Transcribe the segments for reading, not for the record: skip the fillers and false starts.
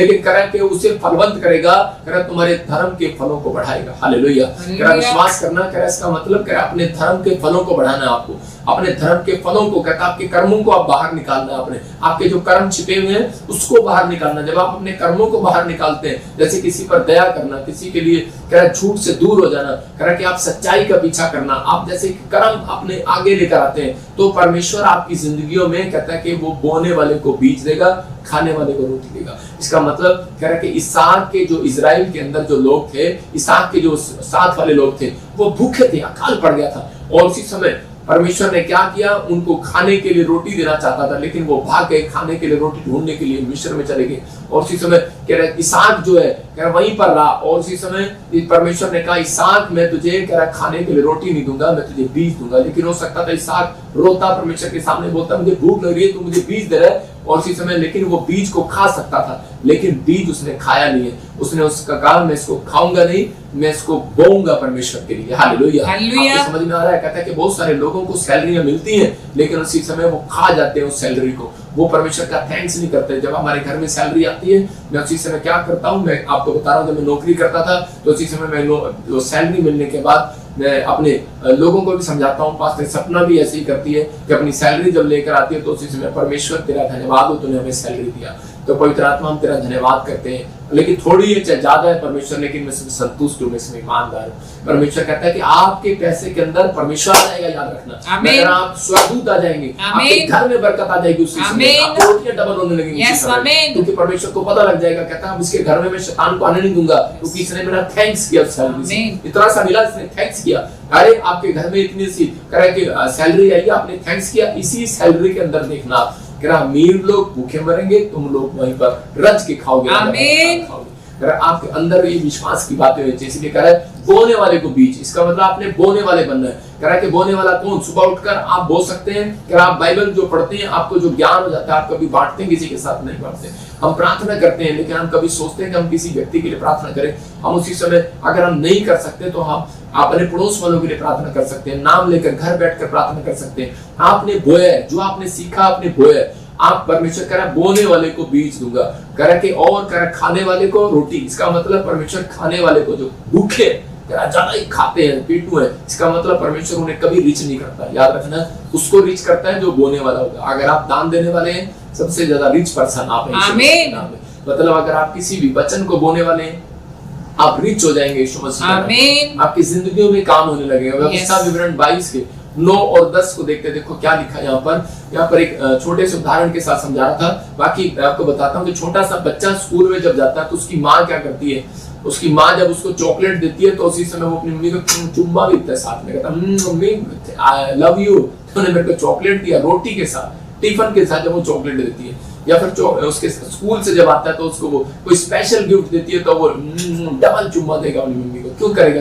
लेकिन कह रहा है कि उसे फलवंत करेगा, कह रहा तुम्हारे धर्म के फलों को बढ़ाएगा। हालेलुया। कह रहा विश्वास करना, कह रहा इसका मतलब कह रहा अपने धर्म के फलों को बढ़ाना है आपको, अपने धर्म के फलों को, कहता आपके कर्मों को आप बाहर निकालना, अपने आपके जो कर्म छिपे हुए हैं उसको बाहर निकालना। जब आप अपने कर्मों को बाहर निकालते हैं, जैसे किसी पर दया करना, किसी के लिए कह रहा झूठ से दूर हो जाना, कह रहा कि आप सच्चाई का पीछा करना, आप जैसे कर्म अपने आगे लेकर आते हैं, तो परमेश्वर आपकी जिंदगियों में कहता है कि वो बोने वाले को बीज देगा, खाने वाले को रोटी देगा। इसका मतलब कह रहा है कि इसहाक के जो इजराइल के अंदर जो लोग थे, इसहाक के जो साथ वाले लोग थे, वो भूखे थे, अकाल पड़ गया था, और उसी समय परमेश्वर ने क्या किया, उनको खाने के लिए रोटी देना चाहता था, लेकिन वो भाग गए खाने के लिए रोटी ढूंढने के लिए, मिस्र में चले गए। और उसी समय कह रहा इसहाक जो है कह रहा वहीं पर रहा, और उसी समय परमेश्वर ने कहा इसहाक मैं तुझे कह रहा खाने के लिए रोटी नहीं दूंगा, मैं तुझे बीज दूंगा। लेकिन हो सकता था इसहाक रोता परमेश्वर के सामने, बोलता मुझे भूख लग रही है, तू मुझे बीज दे रहा है, और उसी समय लेकिन वो बीज को खा सकता था, लेकिन बीज उसने खाया नहीं है। उसने उसका कहा मैं इसको खाऊंगा नहीं, मैं इसको बोऊंगा परमेश्वर के लिए। हालेलुया। आपको समझ में आ रहा है? कहता है कि बहुत सारे लोगों को सैलरियां मिलती हैं, लेकिन उसी समय वो खा जाते हैं उस सैलरी को, वो परमेश्वर का थैंक्स नहीं करते। जब हमारे घर में सैलरी आती है, मैं उसी समय क्या करता हूँ, मैं आपको बता रहा हूँ, जब मैं नौकरी करता था तो उसी समय मैं सैलरी मिलने के बाद मैं अपने लोगों को भी समझाता हूँ, पास्टर सपना भी ऐसे ही करती है कि अपनी सैलरी जब लेकर आती है तो उसी समय परमेश्वर तेरा धन्यवाद हो, तूने हमें सैलरी दिया। तो पवित्र आत्मा हम तेरा धन्यवाद करते हैं, लेकिन थोड़ी है चाहे ज्यादा है परमेश्वर, लेकिन मैं इसमें संतुष्ट हूँ, मैं इसमें ईमानदार हूँ। परमेश्वर कहता है कि आपके पैसे के अंदर परमेश्वर आ जाएगा, याद रखना। अगर आप स्वर्गदूत आ जाएंगे, आपके घर में बरकत आ जाएगी, उसी समय आपको रोटियां डबल होने लगेंगी, क्योंकि परमेश्वर को पता लग जाएगा, कहता है इसके घर में मैं शैतान को आने नहीं दूंगा, क्योंकि इसने मेरा थैंक्स किया, इतना सा मिला, इसने थैंक्स किया। अरे आपके घर में इतनी सी सैलरी आई, आपने थैंक्स किया, इसी सैलरी के अंदर देखना, अमीर लोग भूखे मरेंगे, तुम लोग वहीं पर रज के खाओगे। आमीन। आपके अंदर ये विश्वास की बातें होती है, इसलिए कह रहा है बोने वाले को बीज, इसका मतलब आपने बोने वाले बनना है। कह रहा है कि बोने वाला कौन? सुबह उठकर आप बो सकते हैं, कि आप बाइबल जो पढ़ते हैं, आपको जो ज्ञान हो जाता है, आप कभी बांटते हैं, किसी के साथ नहीं बांटते। हम प्रार्थना करते हैं, लेकिन हम कभी सोचते हैं कि हम किसी व्यक्ति के लिए प्रार्थना करें, हम उसी समय अगर हम नहीं कर सकते तो हम अपने पड़ोस वालों के लिए प्रार्थना कर सकते हैं, नाम लेकर घर बैठकर प्रार्थना कर सकते हैं। आपने बोया है, जो आपने सीखा आपने बोया है, आप परमेश्वर कह रहा बोने वाले को बीज दूंगा, कह रहा कि और कह रहा खाने वाले को रोटी। इसका मतलब परमेश्वर खाने वाले को, जो भूखे ज्यादा ही खाते हैं, पेटू है, इसका मतलब परमेश्वर उन्हें कभी रिच नहीं करता। याद रखना, उसको रिच करता है जो बोने वाला होगा। अगर आप दान देने वाले हैं, सबसे ज्यादा रिच पर्सन आप हैं। मतलब अगर आप किसी भी वचन को बोने वाले हैं, आप रिच हो जाएंगे यीशु मसीह। आपकी जिंदगियों में काम होने लगेगा। व्यवस्था विवरण 22 के 9 और 10 को देखते, देखो क्या लिखा है यहाँ पर एक छोटे से उदाहरण के साथ समझा रहा था। बाकी मैं आपको बताता हूँ कि छोटा सा बच्चा स्कूल में जब जाता है तो उसकी माँ क्या करती है, उसकी माँ जब उसको चॉकलेट देती है तो उसी समय वो अपनी मम्मी को चुम्मा भी देता है, साथ में कहता मम्मी आई लव यू, तूने मेरे को चॉकलेट दिया, रोटी के साथ, टिफिन के साथ जब वो चॉकलेट देती है, या फिर उसके स्कूल से जब आता है तो उसको वो कोई स्पेशल गिफ्ट देती है तो वो डबल चुम्मा देगा अपनी मम्मी को। क्यों करेगा?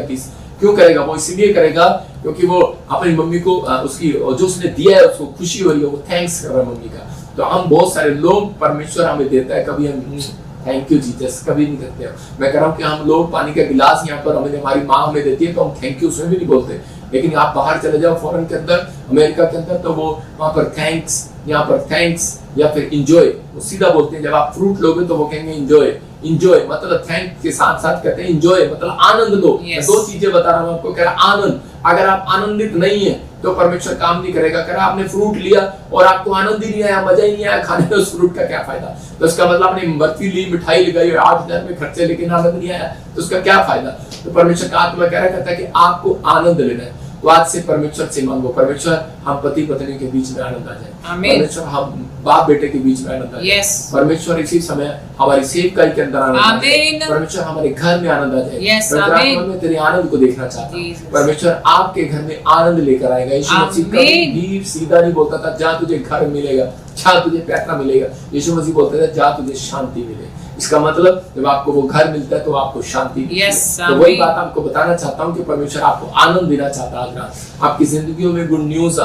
क्यों करेगा? वो इसलिए करेगा क्योंकि वो अपनी मम्मी को उसकी जो उसने दिया है उसको खुशी हो रही है, वो थैंक्स कर रहा है मम्मी का। तो हम बहुत सारे लोग, परमेश्वर हमें देता है, कभी हम थैंक यू जीसस कभी नहीं कहते हैं। मैं कह रहा हूँ कि हम लोग पानी का गिलास यहाँ पर हमारी माँ हमें देती है तो हम थैंक यू उसमें भी नहीं बोलते, लेकिन आप बाहर चले जाओ फॉरेन के अंदर, अमेरिका के अंदर, तो वो वहाँ पर थैंक्स, यहाँ पर थैंक्स या फिर इंजॉय, वो सीधा बोलते हैं। जब आप फ्रूट लोगे तो वो कहेंगे इंजॉय, इंजॉय मतलब थैंक के साथ साथ कहते हैं इंजॉय मतलब आनंद लो। दो चीजें बता रहा हूँ आपको, कह रहा आनंद। अगर आप आनंदित नहीं है तो परमेश्वर काम नहीं करेगा। कह रहा आपने फ्रूट लिया और आपको आनंद ही नहीं आया, मजा ही नहीं आया खाने में, उस फ्रूट का क्या फायदा? तो उसका मतलब आपने बर्फी ली, मिठाई लगाई, 8,000 में खर्चे, लेकिन आनंद नहीं आया, तो उसका क्या फायदा? तो परमेश्वर का आत्मा कह रहा कहता है कि आपको आनंद लेना है, तो आज से परमेश्वर से मांगो, परमेश्वर हम पति पत्नी के बीच में आनंद आ जाए, परमेश्वर हम बाप बेटे के बीच में आनंद आ जाए, परमेश्वर इसी समय हमारी सेवकाई के अंदर आनंद आ जाए, परमेश्वर हमारे घर में आनंद आ जाए। मैं तेरे आनंद को देखना चाहता हूँ, परमेश्वर आपके घर में आनंद लेकर आएगा। यीशु मसीह कभी सीधा नहीं बोलता था जा तुझे घर मिलेगा, जा तुझे पैसा मिलेगा। यीशु मसीह बोलता था जा तुझे शांति मिलेगी। इसका मतलब जब आपको वो घर मिलता है तो आपको शांति मिलती है। तो वही बात आपको बताना चाहता हूँ कि परमेश्वर आपको आनंद देना चाहता है। आज आपकी जिंदगियों में गुड न्यूज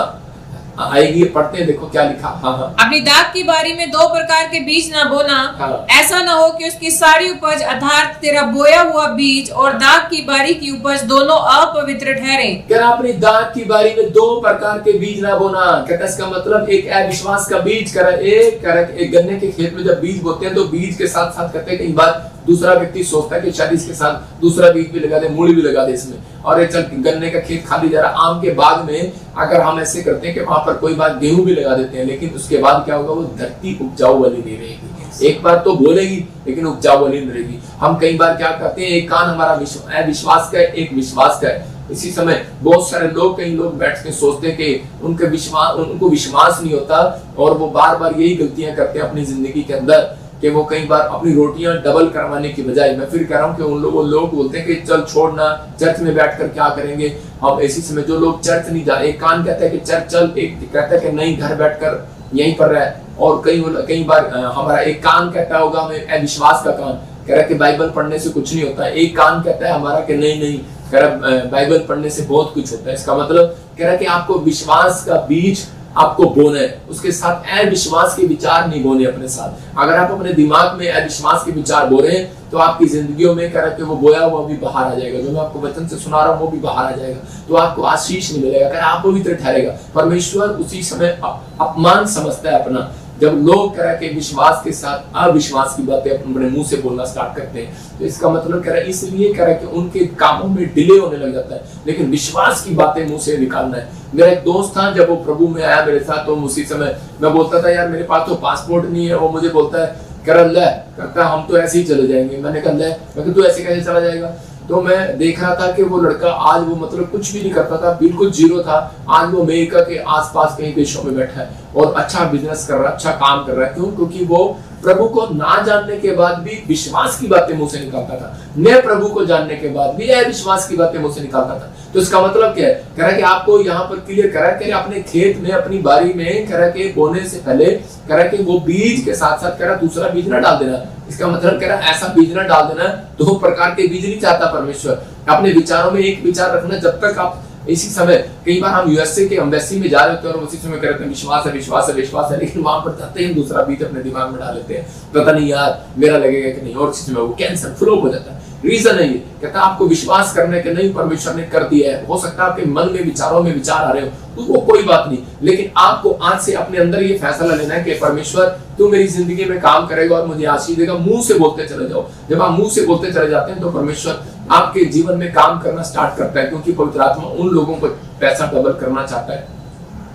आएगी। पढ़ते हैं, देखो क्या लिखा। हाँ हाँ, अपनी दाख की बारी में दो प्रकार के बीज न बोना। हाँ। ऐसा न हो कि उसकी सारी उपज अर्थात तेरा बोया हुआ बीज और दाख की बारी की उपज दोनों अपवित्र ठहरे। कह रहा अपनी दाख की बारी में दो प्रकार के बीज ना बोना। कहता इसका मतलब एक अविश्वास का बीज। कह रहा एक गन्ने के खेत में जब बीज बोते हैं तो बीज के साथ साथ कहते हैं कई बार दूसरा व्यक्ति सोचता है कि शायद इसके साथ दूसरा बीज भी लगा दे, मूली भी लगा दे इसमें, और ये चल गन्ने का खेत खाली जा रहा। आम के बाग में अगर हम ऐसे करते हैं कि वहां पर कोई बात गेहूं भी लगा देते हैं, लेकिन उसके बाद क्या होगा, वो धरती उपजाऊ वाली नहीं रहेगी। एक बार तो बोलेगी लेकिन उपजाऊ वाली नहीं रहेगी। हम कई बार क्या करते हैं, एक कान हमारा अविश्वास का है, एक विश्वास का है। इसी समय बहुत सारे लोग, कई लोग बैठ के सोचते हैं कि उनको विश्वास नहीं होता और वो बार बार यही गलतियां करते हैं अपनी जिंदगी के अंदर कि वो कई बार अपनी रोटियां डबल करवाने की बजाय, मैं फिर कह रहा हूं कि उन लोग बोलते हैं कि चल छोड़ना, चर्च में बैठकर क्या करेंगे हम। इसी समय जो लोग चर्च नहीं जा, एक कान कहता है कि चर्च चल, एक कहता है कि नहीं घर बैठकर यहीं पर रह। और कई बार हमारा एक कान कहता होगा हमें अविश्वास का कान, कह रहा है कि बाइबल पढ़ने से कुछ नहीं होता है। एक कान कहता है हमारा कि नहीं कह रहा बाइबल पढ़ने से बहुत कुछ होता है। इसका मतलब कह रहा है कि आपको विश्वास का बीज आपको बोना है, उसके साथ अविश्वास के विचार नहीं बोने अपने साथ। अगर आप अपने दिमाग में अविश्वास के विचार बो रहे हैं तो आपकी जिंदगियों में कह रहा है कि वो बोया हुआ भी बाहर आ जाएगा, जो मैं आपको वचन से सुना रहा हूँ वो भी बाहर आ जाएगा, तो आपको आशीष नहीं मिलेगा, कह रहा आप पवित्र ठहरेगा। परमेश्वर उसी समय अपमान समझता है अपना, जब लोग कह रहा है कि विश्वास के साथ अविश्वास की बातें अपने मुंह से बोलना स्टार्ट करते हैं। तो इसका मतलब कह रहा है इसलिए कह रहा है कि उनके कामों में डिले होने लग जाता है, लेकिन विश्वास की बातें मुंह से निकालना है। मेरा एक दोस्त था, जब वो प्रभु में आया मेरे साथ, तो उसी समय मैं बोलता था यार मेरे पास तो पासपोर्ट नहीं है। वो मुझे बोलता है करता हम तो ऐसे ही चले जाएंगे। मैंने कहा तू ऐसे कैसे चला जाएगा। तो मैं देख रहा था कि वो लड़का आज वो मतलब कुछ भी नहीं करता था, बिल्कुल जीरो था। आज वो अमेरिका के आसपास कई देशों में बैठा है और अच्छा बिजनेस कर रहा है, अच्छा काम कर रहा है। क्यों? क्योंकि वो प्रभु को ना जानने के बाद भी विश्वास की बातें मुंह से निकालता था, मैं प्रभु को जानने के बाद भी अविश्वास की बातें मुंह से निकालता था। तो इसका मतलब क्या है, कह रहा है कि आपको यहाँ पर क्लियर करा है कि अपने खेत में, अपनी बारी में, कह रहा है कि बोने से पहले कह रहा है कि वो बीज के साथ साथ कह रहा दूसरा बीज ना डाल देना। इसका मतलब कह रहा है ऐसा बीज ना डाल देना, दो प्रकार के बीज नहीं चाहता परमेश्वर। अपने विचारों में एक विचार रखना। जब तक आप इसी समय, कई बार हम यूएसए के एम्बेसी में जा रहे होते हैं और उसी समय कहते हैं विश्वास है विश्वास है विश्वास है, लेकिन वहां पर जाते ही हम दूसरा बीज अपने दिमाग में डाल लेते हैं, पता नहीं यार मेरा लगेगा कि नहीं, और इसी समय वो कैंसर फ्लो हो जाता है। रीजन है ये, कहता है आपको विश्वास करने के नहीं परमेश्वर ने कर दिया है। हो सकता है आपके मन में विचारों में विचार आ रहे हो, तो वो कोई बात नहीं, लेकिन आपको आज से अपने अंदर ये फैसला लेना है कि परमेश्वर तू मेरी जिंदगी में काम करेगा और मुझे आशीष देगा। मुंह से बोलते चले जाओ। जब आप मुंह से बोलते चले जाते हैं तो परमेश्वर आपके जीवन में काम करना स्टार्ट करता है, क्योंकि पवित्र आत्मा उन लोगों को पैसा डबल करना चाहता है,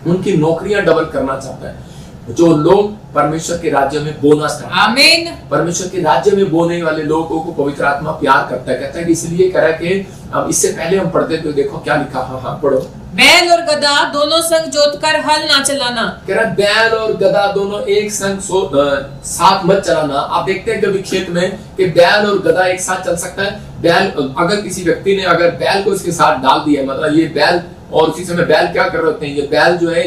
उनकी नौकरियां डबल करना चाहता है जो लोग परमेश्वर के राज्य में बोना स्टार्ट। आमीन। परमेश्वर के राज्य में बोने वाले लोगों को पवित्र आत्मा प्यार करता है। कहता है कि इसलिए कह रहा है कि अब इससे पहले हम पढ़ते थे, देखो क्या लिखा। हाँ पढ़ो। बैल और गधा दोनों संग जोतकर हल ना चलाना। कह रहा बैल और गधा दोनों एक संग साथ मत चलाना। आप देखते हैं कभी खेत में कि बैल और गधा एक साथ चल सकता है। बैल, अगर किसी व्यक्ति ने अगर बैल को इसके साथ डाल दिया, मतलब ये बैल, और उसी समय बैल क्या कर रहे होते हैं, ये बैल जो है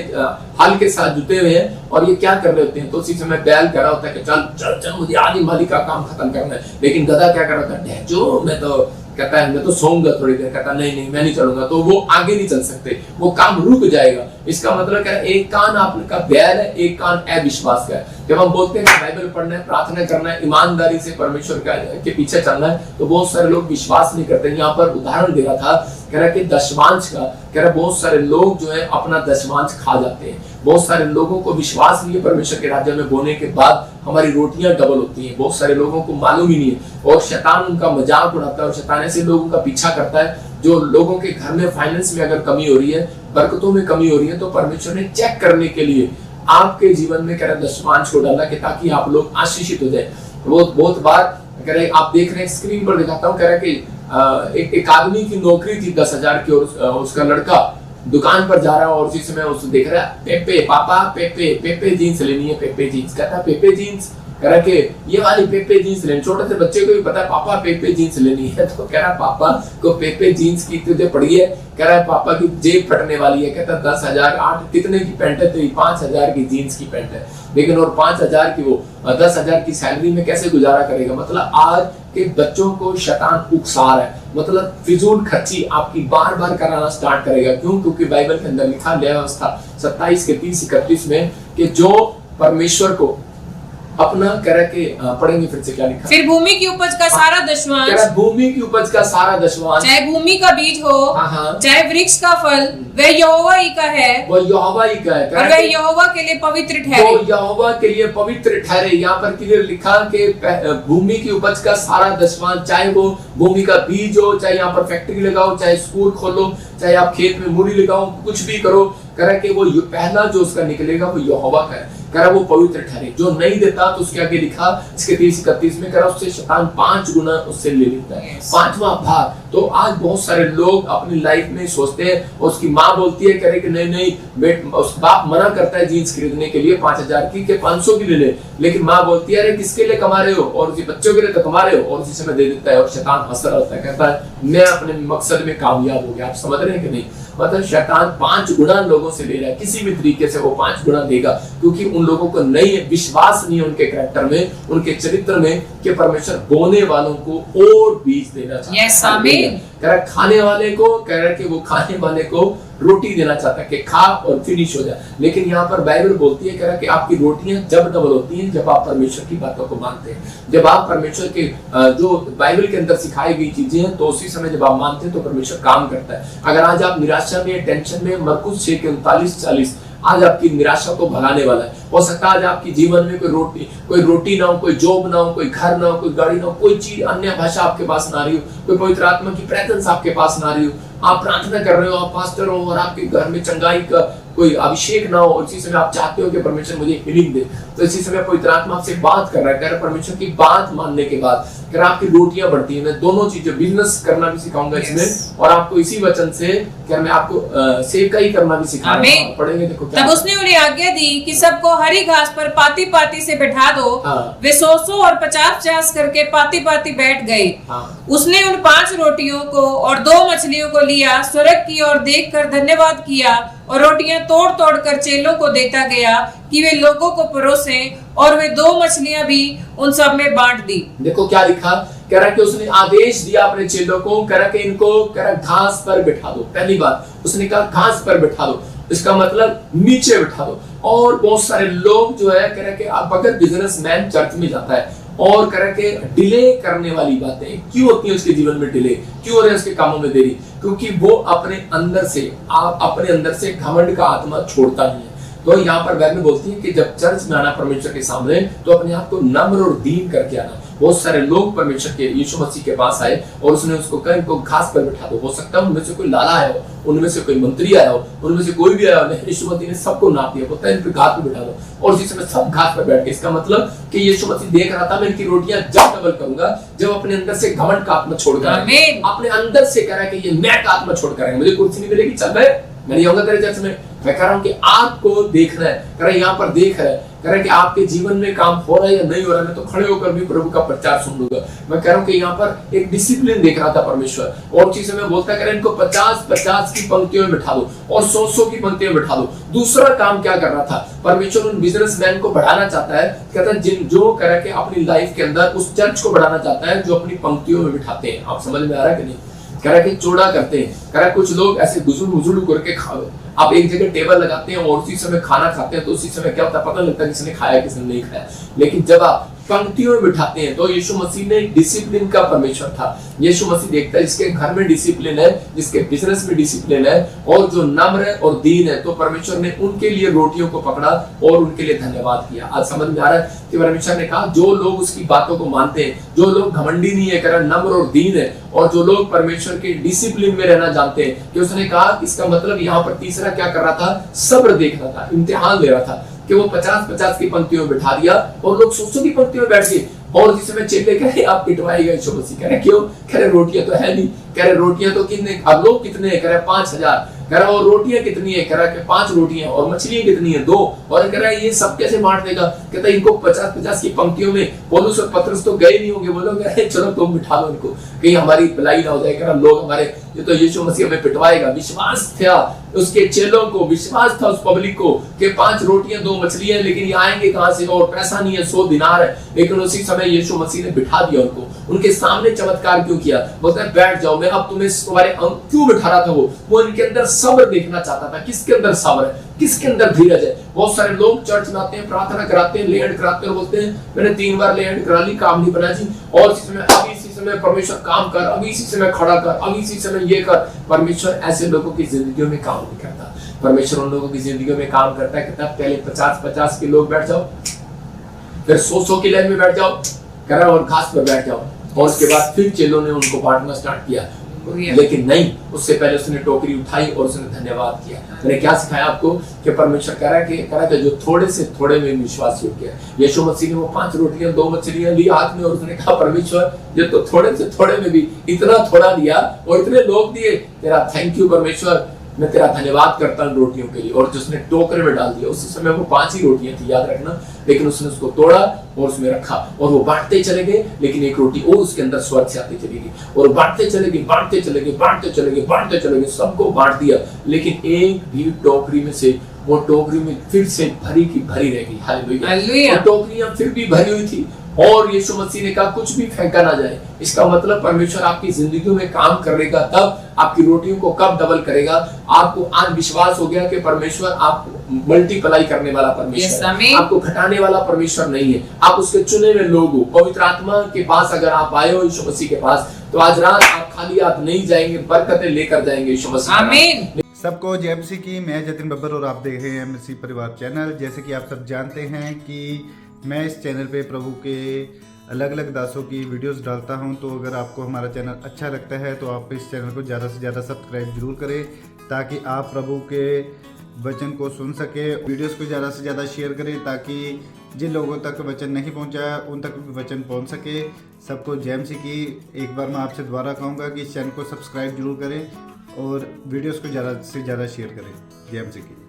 हल के साथ जुटे हुए हैं और ये क्या कर रहे होते हैं, तो उसी समय बैल कह रहा होता है कि चल चल चल मुझे आदि माली का काम खत्म करना है। लेकिन गधा क्या कर रहा होता है, जो मैं तो कहता है मैं तो सोऊंगा थोड़ी देर, कहता नहीं मैं नहीं चलूंगा, तो वो आगे नहीं चल सकते, वो काम रुक जाएगा। इसका मतलब क्या है, एक कान आपका बैल है, एक कान अविश्वास का है। जब हम बोलते हैं बाइबल पढ़ना है, प्रार्थना करना है, ईमानदारी से परमेश्वर के पीछे चलना है, तो बहुत सारे लोग विश्वास नहीं करते। यहाँ पर उदाहरण दे रहा था, कह रहा कि दशमांश का, कह रहा बहुत सारे लोग जो है अपना दशमांश खा जाते हैं। बहुत सारे लोगों को विश्वास नहीं है परमेश्वर के राज्य में बोने के बाद हमारी रोटियां डबल होती हैं। बहुत सारे लोगों को मालूम ही नहीं है और शैतान उनका मजाक उड़ाता है और शैतान ऐसे लोगों का पीछा करता है जो लोगों के घर में फाइनेंस में अगर कमी हो रही है, बरकतों में कमी हो रही है, तो परमेश्वर ने चेक करने के लिए आपके जीवन में कह रहा दशमांश को डाला कि ताकि आप लोग आशीषित हो जाए। वो बहुत बार कह रहे, आप देख रहे हैं स्क्रीन पर दिखाता हूँ, कह रहा कि एक आदमी की नौकरी थी 10,000 की और उसका लड़का दुकान पर जा रहा है और उसी समय उसको देख रहा है, पेपे पापा पेपे जीन्स लेनी है, पेपे जीन्स। कहता है पेपे जीन्स, कह रहा कि ये वाली पेपे जीन्स लेनी। छोटे से बच्चे को भी पता है पापा पेपे जीन्स लेनी है, तो कह रहा पापा को पेपे जीन्स की तुझे पड़ी है, कह रहा है पापा की जेब फटने वाली है। कहता 10,000 8 कितने की पैंट है तेरी? 5,000 की जीन्स की पैंट है। लेकिन और 5,000 की वो 10,000 की सैलरी में कैसे गुजारा करेगा? मतलब आज के बच्चों को शैतान उकसा रहा है। मतलब फिजूल खर्ची आपकी बार बार कराना स्टार्ट करेगा। क्यों? क्योंकि बाइबल के अंदर लिखा न्याय व्यवस्था 27 के 30-31 में कि जो परमेश्वर को अपना कह के पढ़ेंगे फिर से क्या लिखा, फिर भूमि की उपज का सारा दशमांश, भूमि की उपज का सारा दशमांश, चाहे भूमि का बीज हो, चाहे वृक्ष का फल, वह यहोवा ही का है, वह यहोवा ही का है, और वह यहोवा के लिए पवित्र ठहरे। वो यहोवा के लिए पवित्र ठहरे। यहाँ पर क्लियर लिखा कि भूमि की उपज का सारा दशमांश, चाहे वो भूमि का बीज हो, चाहे यहाँ पर फैक्ट्री लगाओ, चाहे स्कूल खोलो, चाहे आप खेत में मूली लगाओ, कुछ भी करो, कह कि वो पहला जो उसका निकलेगा वो यहोवा का है, कह वो पवित्र ठहरे। जो नहीं देता तो उसके आगे लिखा इसके 30-31 में, कह उससे शैतान 5 गुना उससे ले लेता है, 5वां भाग। तो आज बहुत सारे लोग अपनी लाइफ में सोचते हैं, और उसकी माँ बोलती है कह कि नहीं उसका बाप मना करता है जीन्स खरीदने के लिए 5000 की के 500 की ले ले, लेकिन माँ बोलती है अरे किसके लिए कमा रहे हो, और उसी बच्चों के लिए तो कमा रहे हो, और उसी समय दे देता है, और शैतान हंस रहा होता है, कहता है मैं अपने मकसद में कामयाब हो गया। आप समझ रहे हैं कि नहीं? मतलब शैतान 5 गुना लोगों से ले रहा है, किसी भी तरीके से वो 5 गुना देगा, क्योंकि उन लोगों को नहीं विश्वास नहीं है उनके कैरेक्टर में, उनके चरित्र में, कि परमेश्वर बोने वालों को और बीज देना चाहता है। यस आमीन। कह रहा खाने वाले को, कह रहा कि वो खाने वाले को रोटी देना चाहता है कि खा और फिनिश हो जाए। लेकिन यहाँ पर बाइबल बोलती है कह रहा कि आपकी रोटियां जब डबल होती हैं जब आप परमेश्वर की बातों को मानते हैं, जब आप परमेश्वर के जो बाइबल के अंदर सिखाई गई चीजें हैं, तो उसी समय जब आप मानते हैं तो परमेश्वर काम करता है। अगर आज आप निराशा में, टेंशन में, मरकुस 6 के 39-40 आज आपकी निराशा को भगाने वाला है। हो सकता है आज आपकी जीवन में कोई रोटी ना हो, कोई जॉब ना हो, कोई घर ना हो, कोई गाड़ी ना हो, कोई चीज अन्य भाषा आपके पास ना रही हो, कोई पवित्र आत्मा की प्रेजेंस आपके पास ना रही हो, आप प्रार्थना कर रहे हो, आप पास्टर हो, और आपके घर में चंगाई का कोई अभिषेक ना हो, इसी समय आप चाहते हो कि परमेश्वर मुझे हीलिंग दे, तो इसी समय पवित्र आत्मा आपसे बात कर रहा है। कह रहा परमेश्वर की बात मानने के बाद कह रहा आपकी रोटियां बढ़ती है। मैं दोनों चीजें, बिजनेस करना भी सिखाऊंगा इसमें, और आपको इसी वचन से क्या मैं आपको सेवकाई करना भी सिखाऊंगा। पढ़ेंगे देखो क्या। तब उसने उन्हें आज्ञा दी कि सबको हरी घास पर पाती पाती से बैठा दो। वे 100 और 50 करके पाती पाती बैठ गए। उसने उन 5 रोटियों को और 2 मछलियों को लिया, स्वर्ग की ओर देखकर धन्यवाद किया, और रोटियां तोड़ तोड़ कर चेलों को देता गया कि वे लोगों को परोसें, और वे 2 मछलियां भी उन सब में बांट दी। देखो क्या लिखा, कह रहा कि उसने आदेश दिया अपने चेलों को, कह रहा कि इनको कह रहा घास पर बिठा दो। पहली बात उसने कहा घास पर बिठा दो, इसका मतलब नीचे बिठा दो। और बहुत सारे लोग जो है कह रहा कि आप अगर बिजनेसमैन चर्च में जाता है और कह रहा कि डिले करने वाली बातें क्यों होती है उसके जीवन में, डिले क्यों हो रहे हैं उसके कामों में देरी, क्योंकि वो अपने अंदर से घमंड का आत्मा छोड़ता नहीं है। तो यहाँ पर बाइबल बोलती है कि जब चर्च में आना परमेश्वर के सामने, तो अपने आप को नम्र और दीन करके आना। बहुत सारे लोग परमेश्वर के यीशु मसीह के पास आए और उसने उसको कहा इनको घास पर बिठा दो। हो सकता है उनमें से कोई लाला आया हो, उनमें से कोई मंत्री आया हो, उनमें से कोई भी आया हो, यीशु मसीह ने सबको नाप दिया, बोलता है इन पे घास पर बिठा दो, और उसी समय सब घास पर बैठ गए। इसका मतलब कि यीशु मसीह देख रहा था मैं इनकी रोटियां जब डबल करूंगा जब अपने अंदर से घमंड का आत्मा छोड़कर, अपने अंदर से कह रहा है कि ये मैं का आत्मा छोड़कर आएंगे, मुझे कुर्सी नहीं मिलेगी, चल मैं नहीं आऊंगा तेरे चर्च में। मैं कह रहा हूं कि आपको देखना है, कह रहा यहाँ पर देख रहा है, कह रहा है कि आपके जीवन में काम हो रहा है या नहीं हो रहा है, मैं तो खड़े होकर भी प्रभु का प्रचार सुन लूंगा। मैं कह रहा हूं कि यहाँ पर एक डिसिप्लिन देख रहा था परमेश्वर, और उसी समय बोलता है इनको 50-50 की पंक्तियों में बिठा दो और 100-100 की पंक्तियों में बिठा दो। दूसरा काम क्या कर रहा था परमेश्वर, उन बिजनेसमैन को बढ़ाना चाहता है। कहता है जो कह रहा है कि अपनी लाइफ के अंदर उस चर्च को बढ़ाना चाहता है जो अपनी पंक्तियों में बिठाते हैं। आप समझ में आ रहा है कि नहीं? कह रहा है कि चौड़ा करते हैं, कह रहा है कुछ लोग ऐसे गुजुल करके खाओ, आप एक जगह टेबल लगाते हैं और उसी समय खाना खाते हैं, तो उसी समय क्या होता है पता नहीं लगता किसने खाया किसने नहीं खाया। लेकिन जब आप पंक्तियों में बिठाते हैं, तो यीशु मसीह ने डिसिप्लिन का परमेश्वर था। यीशु मसीह देखता है जिसके घर में डिसिप्लिन है, जिसके बिजनेस में डिसिप्लिन है, और जो नम्र है और दीन है, तो परमेश्वर ने उनके लिए रोटियों को पकड़ा और उनके लिए धन्यवाद किया। आज समझ में आ रहा है कि परमेश्वर ने कहा जो लोग उसकी बातों को मानते हैं, जो लोग घमंडी नहीं है, कह रहा नम्र और दीन है, और जो लोग परमेश्वर के डिसिप्लिन में रहना जानते हैं, कि उसने कहा इसका मतलब यहाँ पर तीसरा क्या कर रहा था, सब्र देख रहा था, इम्तिहान ले रहा था, कि वो 50-50 की पंक्तियों में बिठा दिया और लोग 100-100 की पंक्तियों में बैठ गए। और जिस समय चेले कह रहे आप पिटवाएगा यीशु मसीह, कह रहे क्यों, कह रहे रोटियां तो है नहीं, कह रहे रोटियां तो कितने, अब लोग कितने हैं, कह रहे 5000, कह रहा और रोटियां कितनी है, कह रहा कि 5 रोटियां, और मछलियां कितनी है 2, और कह रहा है ये सब कैसे बांट देगा, कहता है इनको 50-50 की पंक्तियों में। पौलुस और पतरस तो गए नहीं होंगे, वो लोग कह रहे चलो तुम बिठा दो इनको, कहीं हमारी भलाई ना हो जाए, कह रहा लोग हमारे ये तो यीशु मसीह हमें पिटवाएगा। विश्वास था उसके चेलों को विश्वास था, उस पब्लिक को कि 5 रोटियां 2 मछलियां, लेकिन ये आएंगे कहां से, और पैसा नहीं है, 100 दिनार है। लेकिन उसी समय यीशु मसीह ने बिठा दिया उनको, उनके सामने चमत्कार क्यों किया? बोलता है बैठ जाओ, मैं अब तुम्हें तुम्हारे क्यों बिठा रहा था? वो इनके अंदर सब्र देखना चाहता था। किसके अंदर सब्र है, किसके अंदर धीरज है? बहुत सारे लोग चर्च में आते हैं, प्रार्थना कराते हैं, लेंड कराते हैं और बोलते हैं मैंने 3 बार लेंड करा ली, काम नहीं बना जी, और इसी समय अभी इसी समय परमेश्वर काम कर, अभी इसी समय खड़ा कर, अभी इसी समय ये कर। परमेश्वर ऐसे लोगों की जिंदगियों में काम नहीं करता। परमेश्वर उन लोगों की जिंदगियों में काम करता है। कहता है पहले 50-50 के लोग बैठ जाओ, फिर 100 की लाइन में बैठ जाओ, कह रहा और घास पर बैठ जाओ, और उसके बाद फिर चेलों ने उनको बांटना स्टार्ट किया। लेकिन नहीं, उससे पहले उसने टोकरी उठाई और उसने धन्यवाद किया। मैंने क्या सिखाया आपको कि परमेश्वर कह रहा है कि जो थोड़े से थोड़े में विश्वास योग्य है। यीशु मसीह ने वो 5 रोटियां 2 मछलियां ली हाथ में और उसने कहा परमेश्वर ये तो थोड़े से थोड़े में भी इतना थोड़ा दिया और इतने लोग दिए, तेरा थैंक यू परमेश्वर, मैं तेरा धन्यवाद करता हूँ रोटियों के लिए। और जिसने टोकरे में डाल दिया, उसी समय वो 5 ही रोटियां थी, याद रखना, लेकिन उसने उसको तोड़ा और उसमें रखा और वो बांटते चले गए। लेकिन एक रोटी और उसके अंदर स्वर्ग से आती चली गई और बांटते चले गए, बांटते चले गए, बांटते चले गए, बांटते चले गए, सबको बांट दिया। लेकिन एक भी टोकरी में से, वो टोकरी में फिर से भरी की भरी रह गई। हालेलुया। टोकरियां फिर भी भरी हुई थी और यीशु मसीह ने कहा कुछ भी फेंका ना जाए। इसका मतलब परमेश्वर आपकी जिंदगी में काम करेगा तब, आपकी रोटियों को कब डबल करेगा। आपको आज विश्वास हो गया कि परमेश्वर आपको मल्टीप्लाई करने वाला परमेश्वर है, आपको घटाने वाला परमेश्वर नहीं है। आप उसके चुने हुए लोग हो। पवित्र आत्मा के पास अगर आप आए हो यीशु मसीह के पास, तो आज रात आप खाली हाथ नहीं जाएंगे, बरकतें लेकर जाएंगे यीशु मसीह। आमीन। सबको जय मसीह की। मैं जतिन बब्बर और आप देख रहे हैं मसीह परिवार चैनल। जैसे कि आप सब जानते हैं कि मैं इस चैनल पे प्रभु के अलग अलग दासों की वीडियोस डालता हूं, तो अगर आपको हमारा चैनल अच्छा लगता है तो आप इस चैनल को ज़्यादा से ज़्यादा सब्सक्राइब जरूर करें, ताकि आप प्रभु के वचन को सुन सके। वीडियोस को ज़्यादा से ज़्यादा शेयर करें ताकि जिन लोगों तक वचन नहीं पहुंचा उन तक भी वचन पहुंच सके। सबको जय मसीह की। एक बार मैं आपसे दोबारा कहूँगा कि इस चैनल को सब्सक्राइब जरूर करें और वीडियोस को ज़्यादा से ज़्यादा शेयर करें। जय मसीह की।